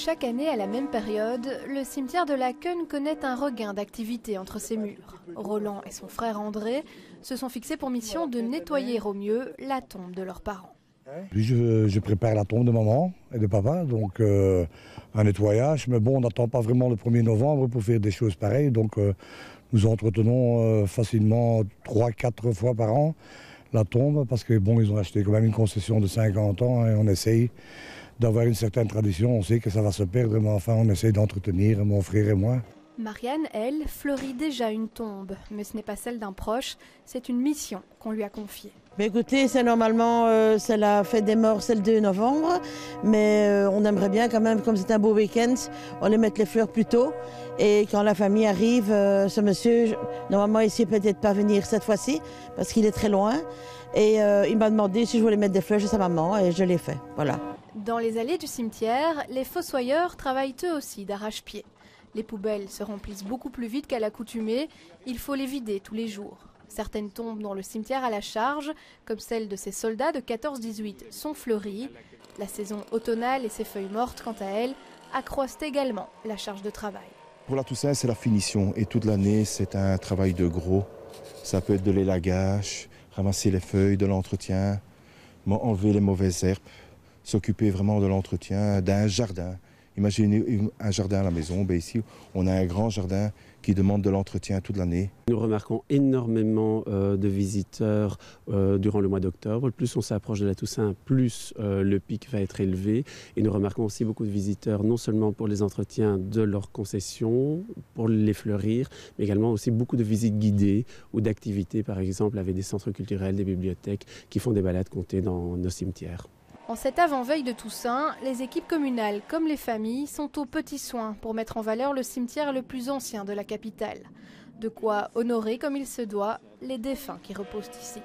Chaque année, à la même période, le cimetière de Laken connaît un regain d'activité entre ses murs. Roland et son frère André se sont fixés pour mission de nettoyer au mieux la tombe de leurs parents. Puis je prépare la tombe de maman et de papa, donc un nettoyage. Mais bon, on n'attend pas vraiment le 1er novembre pour faire des choses pareilles. Donc nous entretenons facilement 3-4 fois par an la tombe, parce que bon, ils ont acheté quand même une concession de 50 ans et on essaye d'avoir une certaine tradition. On sait que ça va se perdre, mais enfin on essaye d'entretenir, mon frère et moi. Marianne, elle, fleurit déjà une tombe, mais ce n'est pas celle d'un proche, c'est une mission qu'on lui a confiée. Mais écoutez, c'est normalement c'est la fête des morts, c'est le 2 novembre, mais on aimerait bien quand même, comme c'est un beau week-end, on les mettre les fleurs plus tôt. Et quand la famille arrive, ce monsieur, normalement il ne sait peut-être pas venir cette fois-ci, parce qu'il est très loin. Et il m'a demandé si je voulais mettre des fleurs chez sa maman, et je l'ai fait, voilà. Dans les allées du cimetière, les fossoyeurs travaillent eux aussi d'arrache-pied. Les poubelles se remplissent beaucoup plus vite qu'à l'accoutumée, il faut les vider tous les jours. Certaines tombes dont le cimetière a la charge, comme celle de ces soldats de 14-18, sont fleuries. La saison automnale et ses feuilles mortes, quant à elles, accroissent également la charge de travail. Pour la Toussaint, c'est la finition et toute l'année, c'est un travail de gros. Ça peut être de l'élagage, ramasser les feuilles, de l'entretien, enlever les mauvaises herbes, s'occuper vraiment de l'entretien d'un jardin. Imaginez un jardin à la maison, ici on a un grand jardin qui demande de l'entretien toute l'année. Nous remarquons énormément de visiteurs durant le mois d'octobre. Plus on s'approche de la Toussaint, plus le pic va être élevé. Et nous remarquons aussi beaucoup de visiteurs, non seulement pour les entretiens de leurs concessions, pour les fleurir, mais également aussi beaucoup de visites guidées ou d'activités, par exemple avec des centres culturels, des bibliothèques qui font des balades comptées dans nos cimetières. En cette avant-veille de Toussaint, les équipes communales comme les familles sont aux petits soins pour mettre en valeur le cimetière le plus ancien de la capitale. De quoi honorer comme il se doit les défunts qui reposent ici.